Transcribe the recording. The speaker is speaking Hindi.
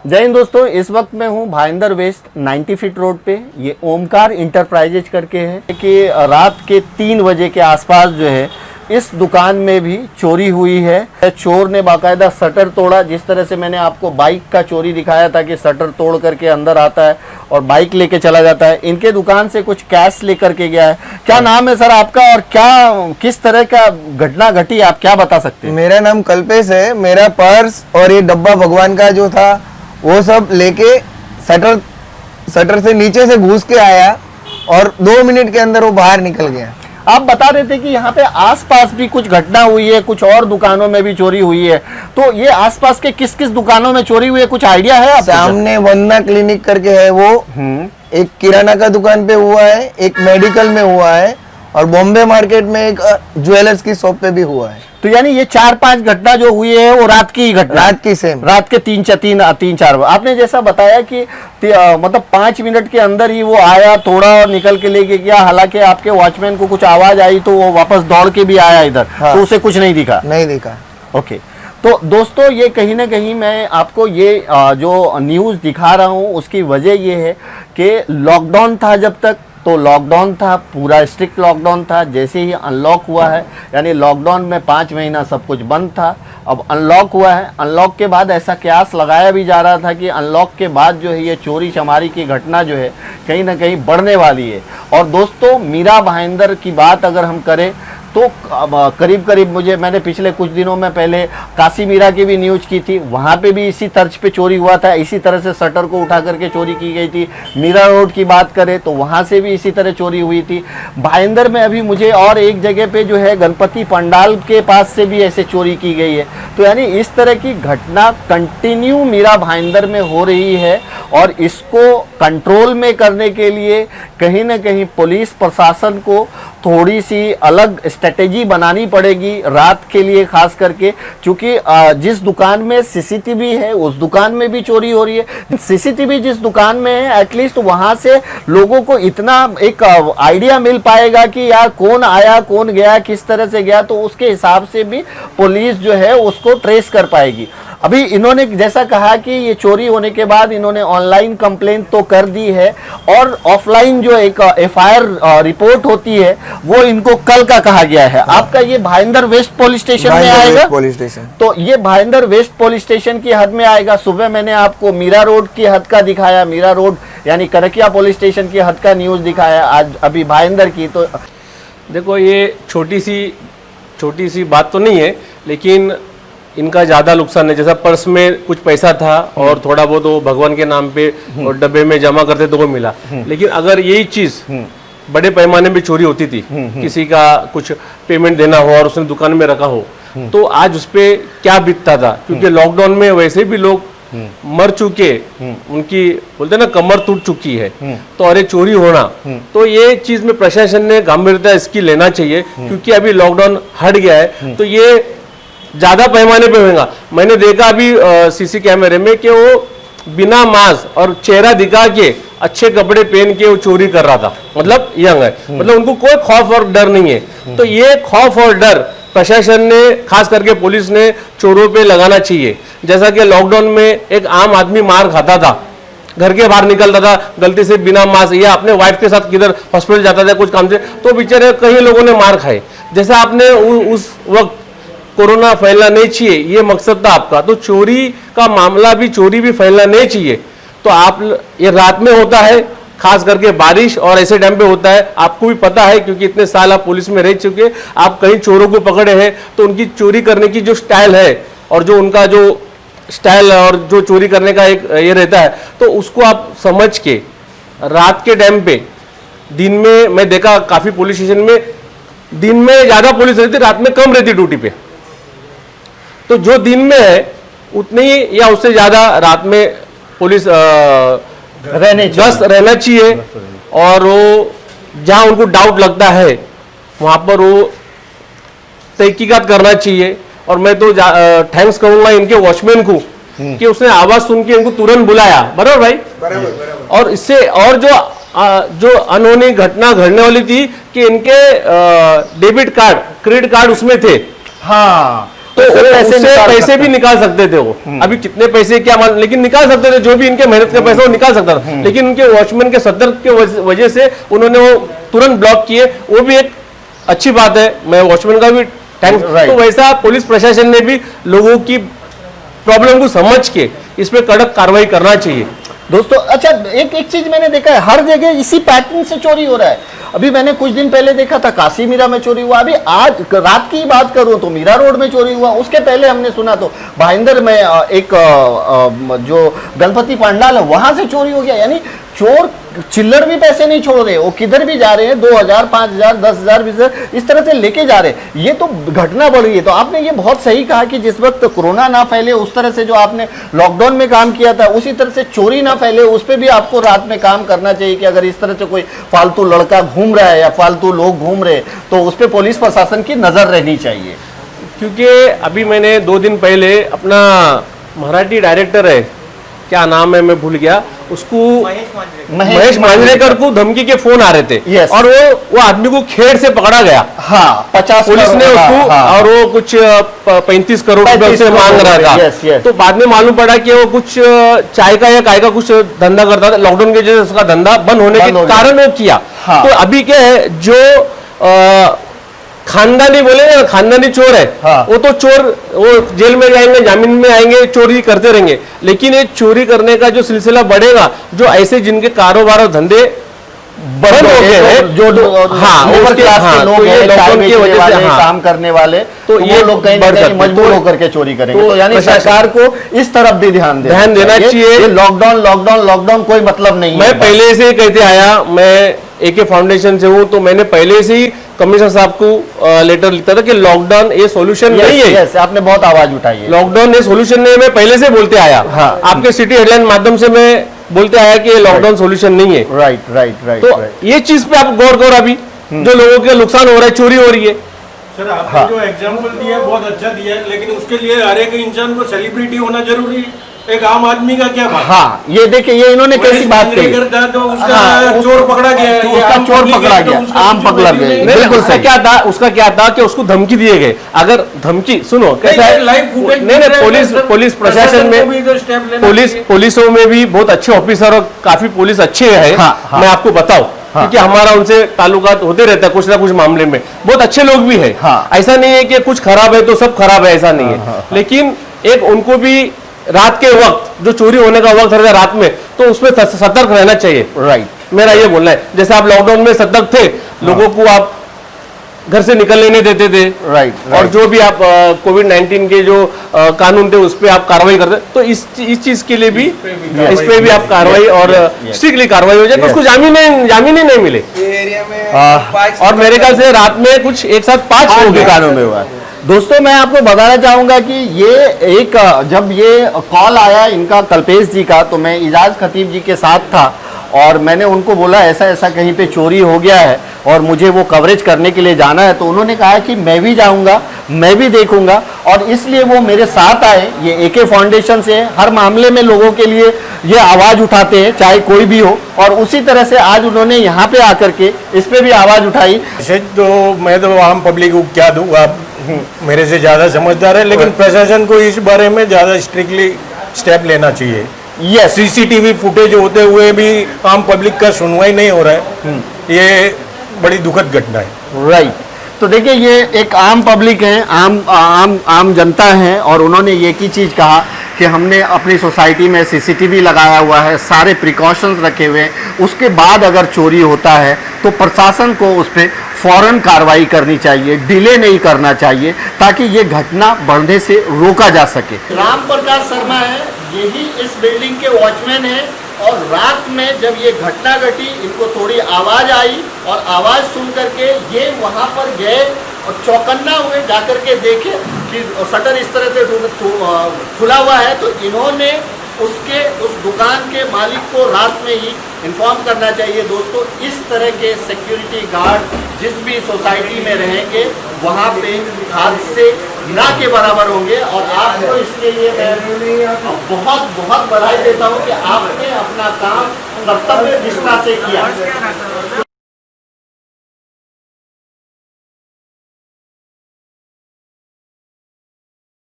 जय हिंद दोस्तों, इस वक्त मैं हूँ भाईंदर वेस्ट 90 फीट रोड पे। ये ओमकार इंटरप्राइजेज करके है कि रात के 3 बजे के आसपास जो है इस दुकान में भी चोरी हुई है। चोर ने बाकायदा शटर तोड़ा, जिस तरह से मैंने आपको बाइक का चोरी दिखाया था कि शटर तोड़ करके अंदर आता है और बाइक लेके चला जाता है। इनके दुकान से कुछ कैश लेकर के गया है। क्या नाम है सर आपका और क्या किस तरह का घटना घटी, आप क्या बता सकते हैं? मेरा नाम कल्पेश है। मेरा पर्स और ये डब्बा भगवान का जो था वो सब लेके शटर से नीचे से घुस के आया और 2 मिनट के अंदर वो बाहर निकल गया। आप बता रहे थे कि यहाँ पे आसपास भी कुछ घटना हुई है, कुछ और दुकानों में भी चोरी हुई है, तो ये आसपास के किस किस दुकानों में चोरी हुई है, कुछ आइडिया है आपको? सामने वंदना क्लिनिक करके है वो, एक किराना का दुकान पे हुआ है, एक मेडिकल में हुआ है और बॉम्बे मार्केट में एक ज्वेलर्स की शॉप पे भी हुआ है। तो यानी ये 4-5 घटना जो हुई है वो रात की ही घटना, रात की सेम, रात के 3-4 आपने जैसा बताया कि मतलब 5 मिनट के अंदर ही वो आया, तोड़ा और निकल के लेके गया। हालांकि आपके वॉचमैन को कुछ आवाज आई तो वो वापस दौड़ के भी आया इधर। हाँ। तो उसे कुछ नहीं दिखा। ओके, तो दोस्तों ये कहीं ना कहीं मैं आपको ये जो न्यूज़ दिखा रहा हूँ उसकी वजह ये है कि लॉकडाउन था जब तक, तो लॉकडाउन था, पूरा स्ट्रिक्ट लॉकडाउन था। जैसे ही अनलॉक हुआ है, यानी लॉकडाउन में 5 महीना सब कुछ बंद था, अब अनलॉक हुआ है। अनलॉक के बाद ऐसा कयास लगाया भी जा रहा था कि अनलॉक के बाद जो है ये चोरी चमारी की घटना जो है कहीं ना कहीं बढ़ने वाली है। और दोस्तों मीरा भाईंदर की बात अगर हम करें तो करीब करीब मैंने पिछले कुछ दिनों में पहले काशी मीरा की भी न्यूज़ की थी, वहाँ पे भी इसी तर्ज पे चोरी हुआ था, इसी तरह से शटर को उठा करके चोरी की गई थी। मीरा रोड की बात करें तो वहाँ से भी इसी तरह चोरी हुई थी। भाईंदर में अभी मुझे और एक जगह पे जो है गणपति पंडाल के पास से भी ऐसे चोरी की गई है। तो यानी इस तरह की घटना कंटिन्यू मीरा भाईंदर में हो रही है और इसको कंट्रोल में करने के लिए कहीं ना कहीं पुलिस प्रशासन को थोड़ी सी अलग स्ट्रेटेजी बनानी पड़ेगी रात के लिए, खास करके क्योंकि जिस दुकान में सीसीटीवी है उस दुकान में भी चोरी हो रही है। सीसीटीवी जिस दुकान में है एटलीस्ट वहां से लोगों को इतना एक आइडिया मिल पाएगा कि यार कौन आया कौन गया, किस तरह से गया, तो उसके हिसाब से भी पुलिस जो है उसको ट्रेस कर पाएगी। अभी इन्होंने जैसा कहा कि ये चोरी होने के बाद इन्होंने ऑनलाइन कंप्लेंट तो कर दी है और ऑफलाइन जो एक एफआईआर रिपोर्ट होती है वो इनको कल का कहा गया है। आपका ये भाईंदर वेस्ट पुलिस स्टेशन में आएगा, पुलिस स्टेशन, तो ये भाईंदर वेस्ट पुलिस स्टेशन की हद में आएगा। सुबह मैंने आपको मीरा रोड की हद का दिखाया, मीरा रोड यानी करकिया पुलिस स्टेशन की हद का न्यूज दिखाया, आज अभी भाईंदर की। तो देखो ये छोटी सी बात तो नहीं है, लेकिन इनका ज़्यादा नुकसान है। जैसा पर्स में कुछ पैसा था और थोड़ा बहुत वो भगवान के नाम पे और डब्बे में जमा करते तो वो मिला, लेकिन अगर यही चीज़ बड़े पैमाने पे चोरी होती थी, किसी का कुछ पेमेंट देना हो और उसने दुकान में रखा हो, तो आज उस पर क्या बीतता था। क्योंकि लॉकडाउन में वैसे भी लोग मर चुके, उनकी बोलते ना कमर टूट चुकी है, तो और एक चोरी होना, तो ये चीज़ में प्रशासन ने गंभीरता इसकी लेना चाहिए। क्योंकि अभी लॉकडाउन हट गया है तो ये ज्यादा पैमाने पे होगा। मैंने देखा अभी सीसी कैमरे में कि वो बिना मास्क और चेहरा दिखा के अच्छे कपड़े पहन के वो चोरी कर रहा था, मतलब यंग है, मतलब उनको कोई खौफ और डर नहीं है। तो ये खौफ और डर प्रशासन ने, खास करके पुलिस ने चोरों पे लगाना चाहिए। जैसा कि लॉकडाउन में एक आम आदमी मार खाता था, घर के बाहर निकलता था गलती से बिना मास्क, या अपने वाइफ के साथ किधर हॉस्पिटल जाता था कुछ काम से, तो बेचारे कई लोगों ने मार खाए। जैसा आपने उस वक्त कोरोना फैलना नहीं चाहिए, ये मकसद था आपका, तो चोरी का मामला भी, चोरी भी फैलना नहीं चाहिए। तो आप ये रात में होता है, खास करके बारिश और ऐसे टाइम पे होता है, आपको भी पता है क्योंकि इतने साल आप पुलिस में रह चुके, आप कहीं चोरों को पकड़े हैं तो उनकी चोरी करने की जो स्टाइल है और जो उनका जो स्टाइल और जो चोरी करने का एक ये रहता है, तो उसको आप समझ के रात के टाइम पे, दिन में मैं देखा काफ़ी पुलिस स्टेशन में दिन में ज़्यादा पुलिस रहती, रात में कम रहती ड्यूटी पे। तो जो दिन में है उतनी या उससे ज़्यादा रात में पुलिस रहना चाहिए और वो जहाँ उनको डाउट लगता है वहाँ पर वो तहकीकात करना चाहिए। और मैं तो थैंक्स करूँगा इनके वॉचमैन को कि उसने आवाज़ सुन के इनको तुरंत बुलाया, बराबर भाई? बराबर। और इससे और जो अनहोनी घटना घटने वाली थी कि इनके डेबिट कार्ड, क्रेडिट कार्ड उसमें थे। हाँ, तो उससे पैसे भी निकाल सकते थे वो। अभी कितने पैसे क्या लेकिन निकाल सकते थे, जो भी इनके मेहनत का पैसा वो निकाल सकता था, लेकिन उनके वॉचमैन के सतर्क के वजह से उन्होंने वो तुरंत ब्लॉक किए। वो भी एक अच्छी बात है, मैं वॉचमैन का भी थैंक्स। तो वैसा पुलिस प्रशासन ने भी लोगों की प्रॉब्लम को समझ के इस पे कड़क कार्रवाई करना चाहिए। दोस्तों अच्छा, एक चीज मैंने देखा है, हर जगह इसी पैटर्न से चोरी हो रहा है। अभी मैंने कुछ दिन पहले देखा था काशी मीरा में चोरी हुआ, अभी आज रात की बात करूं तो मीरा रोड में चोरी हुआ, उसके पहले हमने सुना तो भाईंदर में एक जो गणपति पंडाल है वहां से चोरी हो गया। यानी चोर चिल्लर भी पैसे नहीं छोड़ रहे, वो किधर भी जा रहे हैं 2000, 5000, 10,000, 20,000 इस तरह से लेके जा रहे हैं। ये तो घटना बढ़ गई है। तो आपने ये बहुत सही कहा कि जिस वक्त कोरोना ना फैले उस तरह से जो आपने लॉकडाउन में काम किया था, उसी तरह से चोरी ना फैले उस पर भी आपको रात में काम करना चाहिए कि अगर इस तरह से कोई फालतू लड़का घूम रहा है या फालतू लोग घूम रहे तो उस पर पुलिस प्रशासन की नजर रहनी चाहिए। क्योंकि अभी मैंने 2 दिन पहले अपना मराठी डायरेक्टर है, क्या नाम है मैं भूल गया, उसको महेश मांजरेकर को धमकी के फोन आ रहे थे। Yes. और वो आदमी को खेड़ से पकड़ा गया। हाँ, 50 पुलिस ने उसको और वो कुछ 35 करोड़ रुपए से मांग रहा था। Yes, yes. तो बाद में मालूम पड़ा कि वो कुछ चाय का या काय का कुछ धंधा करता था, लॉकडाउन की वजह से उसका धंधा बंद होने के कारण वो किया। हाँ। तो अभी क्या है, जो खानदानी बोले ना, खानदानी चोर है। हाँ। वो तो चोर वो जेल में जाएंगे, जामीन में आएंगे, चोरी करते रहेंगे। लेकिन ये चोरी करने का जो सिलसिला बढ़ेगा, जो ऐसे जिनके कारोबार और धंधे बंद हो गए हैं, जो ऊपर क्लास के लोग हैं, लॉकडाउन की वजह से काम करने वाले, तो ये लोग कहीं ना कहीं मजबूर होकर के चोरी करेंगे। तो यानी सरकार को इस तरफ भी ध्यान देना चाहिए। लॉकडाउन कोई मतलब नहीं है। मैं पहले से ही कहते आया, मैं एके फाउंडेशन से हूँ, तो मैंने पहले से ही कमिश्नर साहब को लेटर लिखा था कि लॉकडाउन ये सॉल्यूशन नहीं है। यस, आपने बहुत आवाज उठाई है। लॉकडाउन ये सॉल्यूशन नहीं है, मैं पहले से बोलते आया। हाँ। आपके सिटी हेडलाइन माध्यम से मैं बोलते आया कि ये लॉकडाउन सॉल्यूशन नहीं है। राइट। तो ये चीज पे आप गौर करो। अभी जो लोगों के नुकसान हो रहा है, चोरी हो रही है। सर आपने जो एग्जाम्पल दिया है बहुत अच्छा दिया है, लेकिन उसके लिए हर एक इंसान को सेलिब्रिटी होना जरूरी है। एक आम आदमी का क्या बात? हाँ, ये देखिए, ये इन्होंने कैसी बात कही। तो उसका चोर पकड़ा गया, उसका चोर पकड़ा गया, आम पकड़ा गया। बिल्कुल सही। उसका क्या था कि उसको धमकी दिए गए। अगर धमकी सुनो कैसा है, लाइव फुटेज नहीं, पुलिस प्रशासन में, पुलिसों में भी बहुत अच्छे ऑफिसर और काफी पुलिस अच्छे है। हाँ। मैं आपको बताऊं, क्योंकि हमारा उनसे ताल्लुकात होते रहता है कुछ ना कुछ मामले में। बहुत अच्छे लोग भी है। ऐसा नहीं है कि कुछ खराब है तो सब खराब है, ऐसा नहीं है। लेकिन एक उनको भी रात के वक्त जो चोरी होने का वक्त रहता है रात में, तो उसमें सतर्क रहना चाहिए। राइट, मेरा ये बोलना है। जैसे आप लॉकडाउन में सतर्क थे, लोगों को आप घर से निकलने नहीं देते थे। राइट। और जो भी आप कोविड-19 के जो कानून थे उस पर आप कार्रवाई करते, तो इस चीज के लिए भी इस पे भी आप कार्रवाई और स्ट्रिक्टली कार्रवाई हो जाए, तो उसको जामीन ही नहीं मिले। एरिया में और मेरे ख्याल से रात में कुछ एक साथ 5 लोग कानून में हुआ। दोस्तों, मैं आपको बताना चाहूंगा कि ये एक जब ये कॉल आया इनका कल्पेश जी का, तो मैं इजाज खतीब जी के साथ था और मैंने उनको बोला ऐसा ऐसा कहीं पे चोरी हो गया है और मुझे वो कवरेज करने के लिए जाना है। तो उन्होंने कहा कि मैं भी जाऊंगा, मैं भी देखूंगा, और इसलिए वो मेरे साथ आए। ये एके फाउंडेशन से हर मामले में लोगों के लिए ये आवाज़ उठाते हैं, चाहे कोई भी हो, और उसी तरह से आज उन्होंने यहाँ पे आकर के इस पे भी आवाज़ उठाई। तो मैं तो आम पब्लिक को क्या दूंगा, मेरे से ज़्यादा समझदार है, लेकिन प्रशासन को इस बारे में ज़्यादा स्ट्रिक्टली स्टेप लेना चाहिए। यस, सीसीटीवी फुटेज होते हुए भी आम पब्लिक का सुनवाई नहीं हो रहा है, ये बड़ी दुखद घटना है। राइट। तो देखिए, ये एक आम पब्लिक है, आम जनता है, और उन्होंने एक ही चीज़ कहा कि हमने अपनी सोसाइटी में सीसीटीवी लगाया हुआ है, सारे प्रिकॉशंस रखे हुए हैं, उसके बाद अगर चोरी होता है तो प्रशासन को उस पर फौरन कार्रवाई करनी चाहिए, डिले नहीं करना चाहिए, ताकि ये घटना बढ़ने से रोका जा सके। राम प्रकाश शर्मा है, यही इस बिल्डिंग के वॉचमैन हैं, और रात में जब ये घटना घटी, इनको थोड़ी आवाज़ आई और आवाज़ सुन करके ये वहाँ पर गए और चौकन्ना हुए, जाकर के देखे कि शटर इस तरह से खुला हुआ है। तो इन्होंने उस दुकान के मालिक को रात में ही इन्फॉर्म करना चाहिए। दोस्तों, इस तरह के सिक्योरिटी गार्ड जिस भी सोसाइटी में रहेंगे वहाँ पे हादसे ना के बराबर होंगे, और आपको इसके लिए मैं बहुत बहुत बधाई देता हूँ कि आपने अपना काम कर्तव्य निष्ठा से किया।